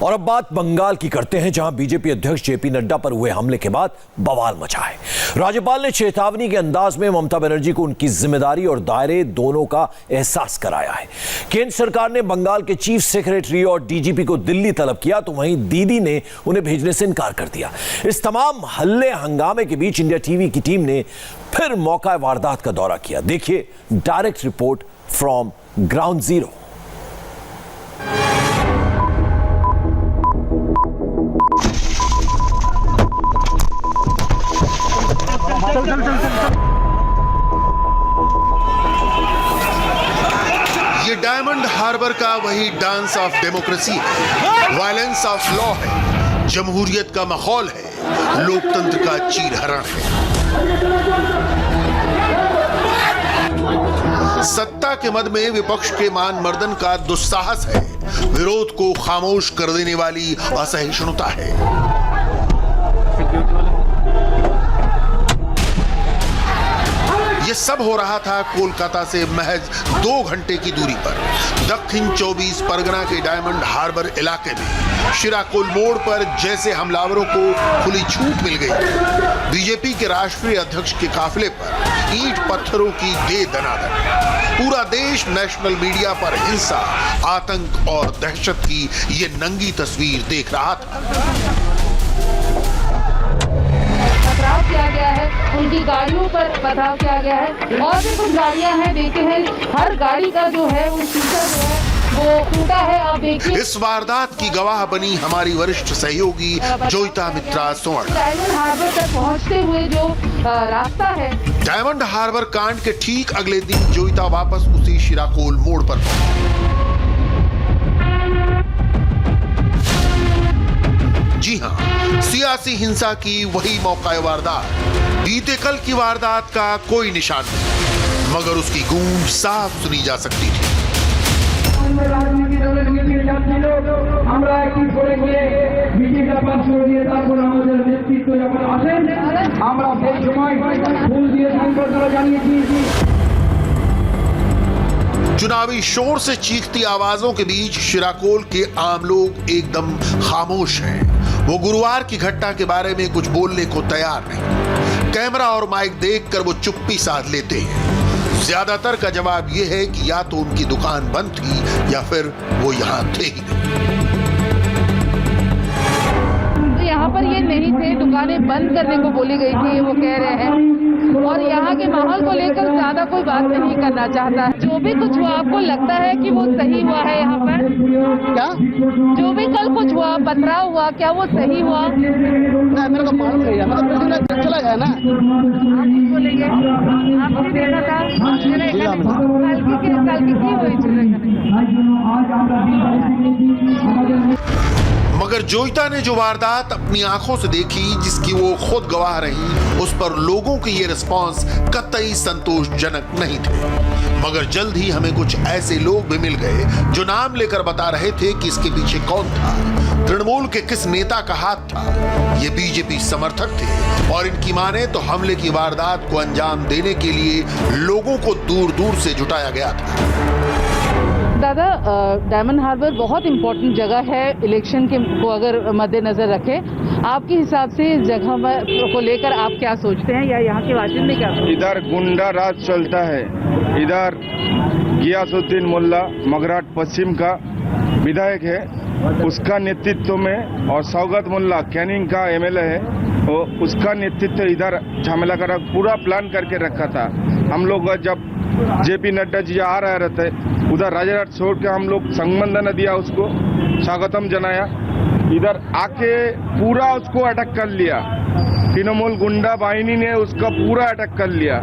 और अब बात बंगाल की करते हैं, जहां बीजेपी अध्यक्ष जेपी नड्डा पर हुए हमले के बाद बवाल मचा है। राज्यपाल ने चेतावनी के अंदाज में ममता बनर्जी को उनकी जिम्मेदारी और दायरे दोनों का एहसास कराया है। केंद्र सरकार ने बंगाल के चीफ सेक्रेटरी और डीजीपी को दिल्ली तलब किया, तो वहीं दीदी ने उन्हें भेजने से इनकार कर दिया। इस तमाम हल्ले हंगामे के बीच इंडिया टीवी की टीम ने फिर मौका वारदात का दौरा किया। देखिए direct report from ground zero. ये डायमंड हार्बर का वही डांस ऑफ डेमोक्रेसी है, वायलेंस ऑफ लॉ है, जमहूरियत का माहौल है, लोकतंत्र का चीरहरण है। सत्ता के मद में विपक्ष के मान मर्दन का दुस्साहस है, विरोध को खामोश कर देने वाली असहिष्णुता है। ये सब हो रहा था कोलकाता से महज 2 घंटे की दूरी पर, दक्षिण 24 परगना के डायमंड हार्बर इलाके में शिराकोल मोड़ पर जैसे हमलावरों को खुली छूट मिल गई। बीजेपी के राष्ट्रीय अध्यक्ष के काफिले पर ईंट पत्थरों की दे दनादन। पूरा देश नेशनल मीडिया पर हिंसा, आतंक और दहशत की ये नंगी तस्वीर देख रहा था। पथराव किया गया है, उनकी गाड़ियों पर पथराव किया गया है और भी कुछ गाड़ियां हैं, देखते हैं हर गाड़ी का जो है वो शीशा जो है वो टूटा है। आप देखिए इस वारदात की गवाह बनी हमारी वरिष्ठ सहयोगी जोईता मित्रा सोन। डायमंड हार्बर तक पहुंचते हुए जो रास्ता है, डायमंड हार्बर कांड के ठीक अगले दिन जोईता वापस उसी शिराकोल मोड़ पर पहुंची। जी हां, सियासी हिंसा की वही मौका वारदात। बीते कल की वारदात का कोई निशान नहीं, मगर उसकी गूंज साफ सुनी जा सकती थी। चुनावी शोर से चीखती आवाजों के बीच शिराकोल के आम लोग एकदम खामोश हैं। वो गुरुवार की घटना के बारे में कुछ बोलने को तैयार नहीं। कैमरा और माइक देखकर वो चुप्पी साध लेते हैं। ज्यादातर का जवाब ये है कि या तो उनकी दुकान बंद थी या फिर वो यहाँ थे ही नहीं। यहाँ पर ये नहीं थे, दुकानें बंद करने को बोली गई थी, वो कह रहे हैं। और यहाँ के माहौल को लेकर ज्यादा कोई बात नहीं करना चाहता है। जो भी कुछ हुआ, आपको लगता है कि वो सही हुआ है यहाँ पर? क्या जो भी कल कुछ हुआ, पथराव हुआ, क्या वो सही हुआ? नहीं, मेरे को मालूम नहीं है, मतलब चला गया ना। आप कुछ बोलेंगे? आपने देखा था कल की हुई? मगर जोईता ने जो वारदात अपनी आंखों से देखी, जिसकी वो खुद गवाह रही, उस पर लोगों के ये रिस्पांस कतई संतोषजनक नहीं थे। मगर जल्द ही हमें कुछ ऐसे लोग भी मिल गए जो नाम लेकर बता रहे थे कि इसके पीछे कौन था, तृणमूल के किस नेता का हाथ था। ये बीजेपी समर्थक थे और इनकी माने तो हमले की वारदात को अंजाम देने के लिए लोगों को दूर दूर से जुटाया गया था। दादा, डायमंड हार्बर बहुत इम्पोर्टेंट जगह है इलेक्शन के को अगर मद्देनजर रखें, आपके हिसाब से इस जगह को लेकर आप क्या सोचते हैं या यहाँ के वासिंदे क्या सोचते हैं? इधर गुंडा राज चलता है। इधर गियासुद्दीन मुल्ला मगराट पश्चिम का विधायक है, उसका नेतृत्व में, और सौगत मुल्ला कैनिंग का एमएलए है, तो उसका नेतृत्व इधर झमेला कर पूरा प्लान करके रखा था। हम लोग जब जेपी नड्डा जी आ रहे रहते, उधर राजारहाट छोड़ के हम लोग संबंधन दिया, उसको स्वागतम जनाया। इधर आके पूरा उसको अटैक कर लिया। तृणमूल गुंडा बाहिनी ने उसका पूरा अटैक कर लिया।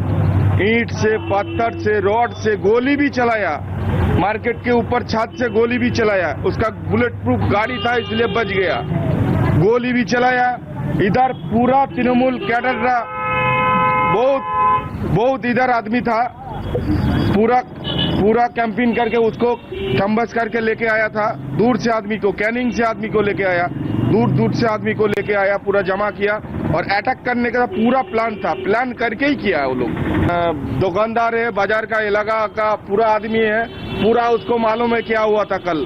ईंट से, पत्थर से, रॉड से गोली भी चलाया। मार्केट के ऊपर छत से गोली भी चलाया। उसका बुलेट प्रूफ गाड़ी था इसलिए बच गया। गोली भी चलाया। इधर पूरा तृणमूल कैडर रहा, बहुत इधर आदमी था, पूरा कैंपिंग करके उसको कम्बस करके लेके आया था। दूर से आदमी को, कैनिंग से आदमी को लेके आया, दूर से आदमी को लेके आया, पूरा जमा किया और अटैक करने का पूरा प्लान था। प्लान करके ही किया है वो लोग। दुकानदार है, बाजार का इलाका का पूरा आदमी है, पूरा उसको मालूम है क्या हुआ था कल।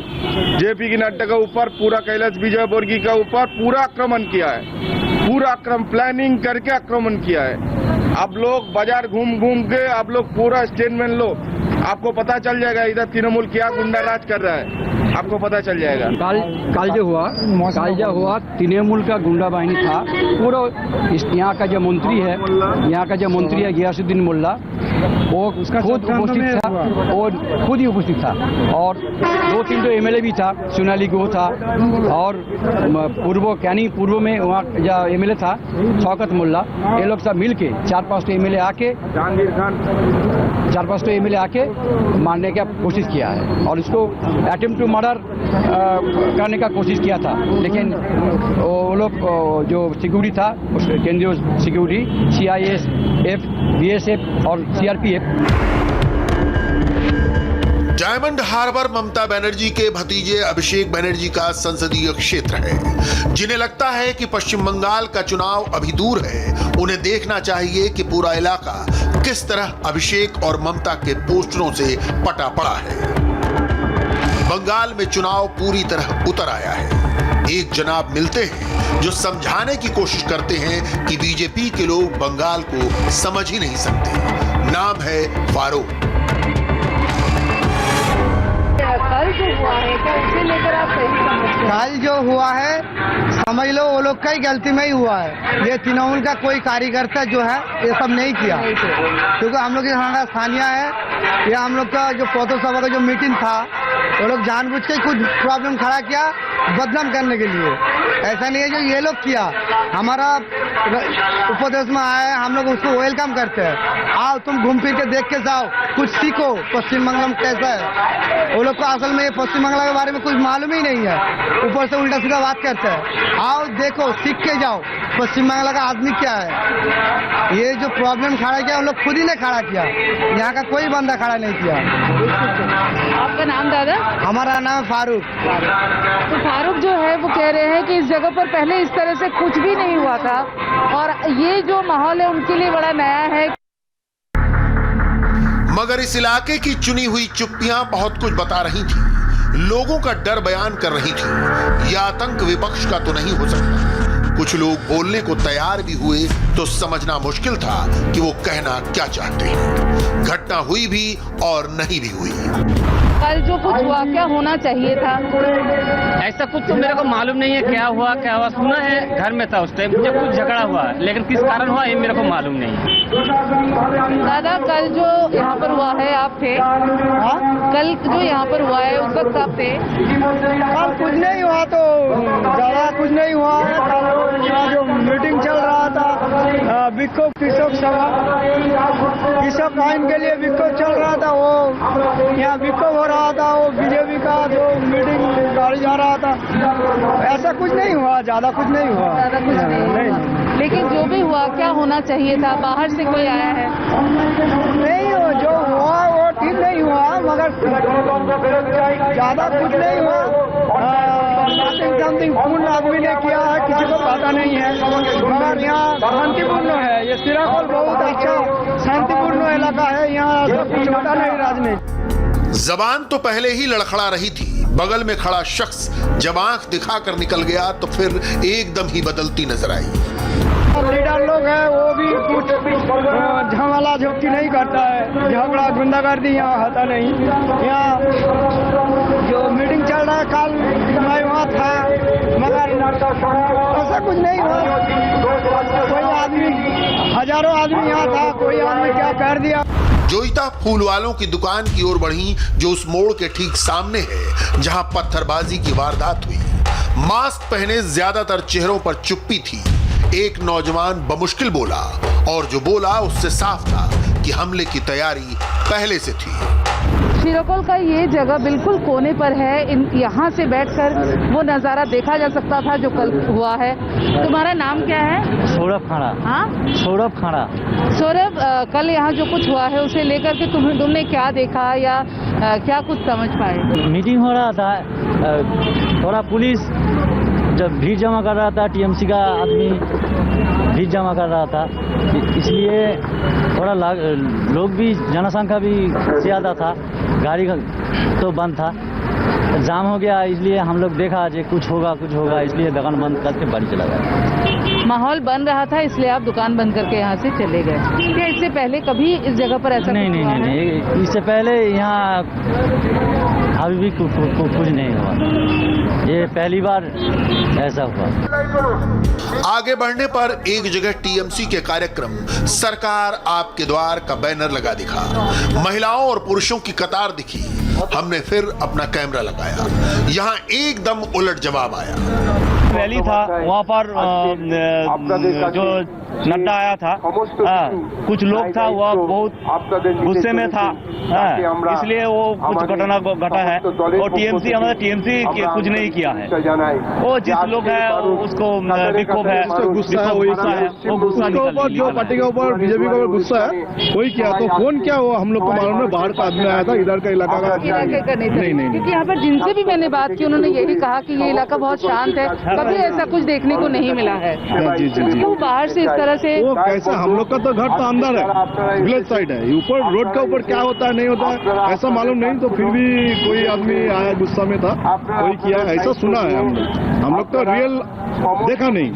जेपी की नड्डा के ऊपर पूरा कैलाश विजयवर्गीय के ऊपर पूरा आक्रमण किया है, पूरा प्लानिंग करके आक्रमण किया है। आप लोग बाजार घूम घूम के आप लोग पूरा स्टेटमेंट लो, आपको पता चल जाएगा इधर तृणमूल क्या गुंडा राज कर रहा है, आपको पता चल जाएगा। कल जो हुआ तृणमूल का गुंडा बाहिनी था पूरा। यहाँ का जो मंत्री है गियासुद्दीन मुल्ला, वो खुद उपस्थित था, वो खुद ही उपस्थित था। और 2-3 तो एमएलए भी था, सोनाली गुह था, और पूर्व में वहाँ जो एमएलए था शौकत मुल्ला, ये लोग सब मिल के 4-5 एमएलए आके जहांगीर खान 4-5 तो एमएलए आके मारने का कोशिश किया है और इसको अटेम्प्ट टू मर्डर करने का कोशिश किया था। लेकिन वो लोग जो सिक्योरिटी था, केंद्रीय सिक्योरिटी CISF, BSF और CRPF। Diamond harbour Mamata Banerjee के भतीजे अभिषेक बनर्जी का संसदीय क्षेत्र है। जिन्हें लगता है कि पश्चिम बंगाल का चुनाव अभी दूर है, उन्हें देखना चाहिए कि पूरा इलाका किस तरह अभिषेक और ममता के पोस्टरों से पटा पड़ा है। बंगाल में चुनाव पूरी तरह उतर आया है। एक जनाब मिलते हैं जो समझाने की कोशिश करते हैं कि बीजेपी के लोग बंगाल को समझ ही नहीं सकते। नाम है फारूक। कल जो हुआ है क्या उसे लेकर आप सही समझते हैं? कल जो हुआ है समझ लो वो लोग का ही गलती में ही हुआ है। ये तृणमूल का कोई कार्यकर्ता जो है ये सब नहीं किया, क्योंकि हम लोग यहाँ स्थानीय है। या हम लोग का जो पौधो सभा का जो मीटिंग था, वो लोग जानबूझ के कुछ प्रॉब्लम खड़ा किया बदनाम करने के लिए। ऐसा नहीं है जो ये लोग किया। हमारा उपदेश में आया, हम लोग उसको वेलकम करते हैं। आओ तुम घूम फिर के देख के जाओ, कुछ सीखो पश्चिम बंगाल में कैसा है। वो लोग को असल में ये पश्चिम बंगाल के बारे में कुछ मालूम ही नहीं है, ऊपर से उल्टा सीधा बात करते हैं। आओ देखो, सीख के जाओ पश्चिम बंगाल का आदमी क्या है। ये जो प्रॉब्लम खड़ा किया हम लोग खुद ही ने खड़ा किया, यहाँ का कोई बंदा खड़ा नहीं किया। आपका नाम दादा? हमारा नाम है फारूक। तो फारूक जो है वो कह रहे हैं कि इस जगह पर पहले इस तरह से कुछ भी नहीं हुआ था और ये जो माहौल है उनके लिए बड़ा नया है। मगर इस इलाके की चुनी हुई चुप्पियां बहुत कुछ बता रही थी, लोगों का डर बयान कर रही थी। यह आतंक विपक्ष का तो नहीं हो सकता। कुछ लोग बोलने को तैयार भी हुए तो समझना मुश्किल था कि वो कहना क्या चाहते हैं। घटना हुई भी और नहीं भी हुई। कल जो कुछ हुआ क्या होना चाहिए था? ऐसा कुछ तो मेरे को मालूम नहीं है क्या हुआ। सुना है घर में था उस टाइम मुझे कुछ झगड़ा हुआ, लेकिन किस कारण हुआ ये मेरे को मालूम नहीं है। दादा कल जो यहाँ पर हुआ है आप थे? कल जो यहाँ पर हुआ है उस वक्त आप थे? कल कुछ नहीं हुआ, तो ज्यादा कुछ नहीं हुआ। यहाँ जो मीटिंग चल रहा था विक्षोभ कृषक सभा, कृषक आइन के लिए विक्षोभ चल रहा था, वो यहाँ विक्षोभ हो रहा था। वो बीजेपी का जो मीटिंग गाड़ी जा रहा था, ऐसा कुछ नहीं हुआ, ज्यादा कुछ नहीं हुआ। ज्यादा कुछ नहीं। लेकिन जो भी हुआ क्या होना चाहिए था? बाहर से कोई आया है? नहीं हो, जो हुआ वो ठीक नहीं हुआ, मगर ज्यादा कुछ नहीं हुआ। समथिंग पूर्ण आदमी ने किया है, किसी को पता नहीं है, मगर यहाँ शांतिपूर्ण है। ये सिराकोल बहुत अच्छा शांतिपूर्ण इलाका है, यहाँ सब कुछ होता नहीं राजनीति। जबान तो पहले ही लड़खड़ा रही थी, बगल में खड़ा शख्स जब आंख दिखाकर निकल गया तो फिर एकदम ही बदलती नजर आई। लीडर लोग है वो भी कुछ झमेला झपकी नहीं करता है, झगड़ा गुंडागर्दी यहाँ होता नहीं। यहाँ जो मीटिंग चल रहा है, कल मैं वहाँ था, मगर ऐसा कुछ नहीं हुआ। कोई आदमी, हजारों आदमी यहाँ था, कोई आदमी क्या कर दिया। जोईता फूल वालों की दुकान की ओर बढ़ी, जो उस मोड़ के ठीक सामने है जहां पत्थरबाजी की वारदात हुई। मास्क पहने ज्यादातर चेहरों पर चुप्पी थी। एक नौजवान बमुश्किल बोला और जो बोला उससे साफ था कि हमले की तैयारी पहले से थी। शिरोकोल का ये जगह बिल्कुल कोने पर है। यहाँ से बैठकर वो नज़ारा देखा जा सकता था जो कल हुआ है। तुम्हारा नाम क्या है? सौरभ खाड़ा। हाँ, सौरभ खाड़ा। सौरभ, कल यहाँ जो कुछ हुआ है उसे लेकर के तुमने क्या देखा या क्या कुछ समझ पाए? मीटिंग हो रहा था, थोड़ा पुलिस जब भीड़ जमा कर रहा था, टीएमसी का आदमी भीड़ जमा कर रहा था, इसलिए थोड़ा लोग भी, जनसंख्या भी ज़्यादा था, गाड़ी तो बंद था, जाम हो गया। इसलिए हम लोग देखा जो कुछ होगा, इसलिए दुकान बंद करके बाड़ी चला गया। माहौल बन रहा था इसलिए आप दुकान बंद करके यहाँ से चले गए। क्या इससे पहले कभी इस जगह पर ऐसा नहीं, इससे पहले यहाँ अभी भी कुछ नहीं हुआ, ये पहली बार ऐसा हुआ। आगे बढ़ने पर एक जगह टीएमसी के कार्यक्रम सरकार आपके द्वार का बैनर लगा दिखा, महिलाओं और पुरुषों की कतार दिखी। हमने फिर अपना कैमरा लगाया, यहाँ एकदम उलट जवाब आया। रैली था, वहाँ पर जो नड्डा आया था, कुछ लोग था, वह बहुत गुस्से में था, इसलिए वो कुछ घटना घटा है। और टीएमसी, हमारा टीएमसी कुछ नहीं किया है। वो जिस लोग है उसको विक्षोभ है, गुस्सा है, वो गुस्सा जो पार्टी के ऊपर, बीजेपी के ऊपर गुस्सा है, वही किया। तो कौन क्या हुआ हम लोग को मालूम है, बाहर का आदमी आया था, इधर का इलाका का नहीं। क्योंकि यहाँ पर जिनसे भी मैंने बात की उन्होंने यही कहा कि ये इलाका बहुत शांत है, कभी ऐसा कुछ देखने को नहीं मिला है। जी। तो बाहर से इस तरह से वो कैसे, हम लोग का तो घर तो अंदर है, विलेज साइड है, ऊपर रोड के ऊपर क्या होता है नहीं होता है ऐसा मालूम नहीं। तो फिर भी कोई आदमी आया, गुस्सा में था, वही किया, ऐसा सुना है हम लोग तो रियल देखा नहीं।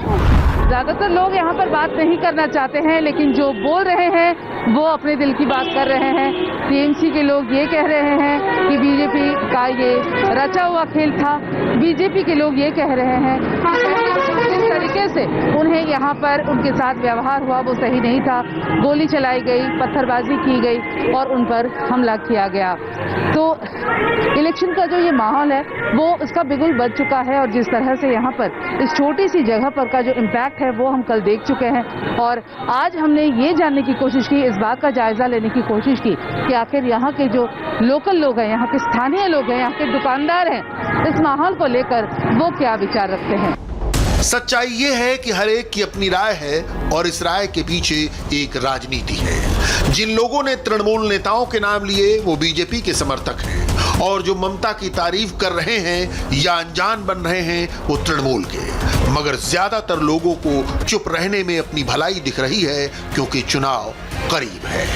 ज्यादातर लोग यहाँ पर बात नहीं करना चाहते हैं, लेकिन जो बोल रहे हैं वो अपने दिल की बात कर रहे हैं। टीएमसी के लोग ये कह रहे हैं कि बीजेपी का ये रचा हुआ खेल था। बीजेपी के लोग ये कह रहे हैं जिस तरीके से उन्हें यहाँ पर उनके साथ व्यवहार हुआ वो सही नहीं था। गोली चलाई गई, पत्थरबाजी की गई और उन पर हमला किया गया। तो इलेक्शन का जो ये माहौल है वो उसका बिगुल बज चुका है, और जिस तरह से यहाँ पर इस छोटी सी जगह पर का जो इम्पैक्ट है वो हम कल देख चुके हैं। और आज हमने ये जानने की कोशिश की, इस बात का जायजा लेने की कोशिश की कि आखिर यहाँ के जो लोकल लोग हैं, यहाँ के स्थानीय लोग हैं, यहाँ के दुकानदार हैं, इस माहौल को लेकर वो क्या विचार रखते हैं। सच्चाई ये है कि हर एक की अपनी राय है, और इस राय के पीछे एक राजनीति है। जिन लोगों ने तृणमूल नेताओं के नाम लिए वो बीजेपी के समर्थक हैं, और जो ममता की तारीफ कर रहे हैं या अनजान बन रहे हैं वो तृणमूल के। मगर ज्यादातर लोगों को चुप रहने में अपनी भलाई दिख रही है, क्योंकि चुनाव करीब है।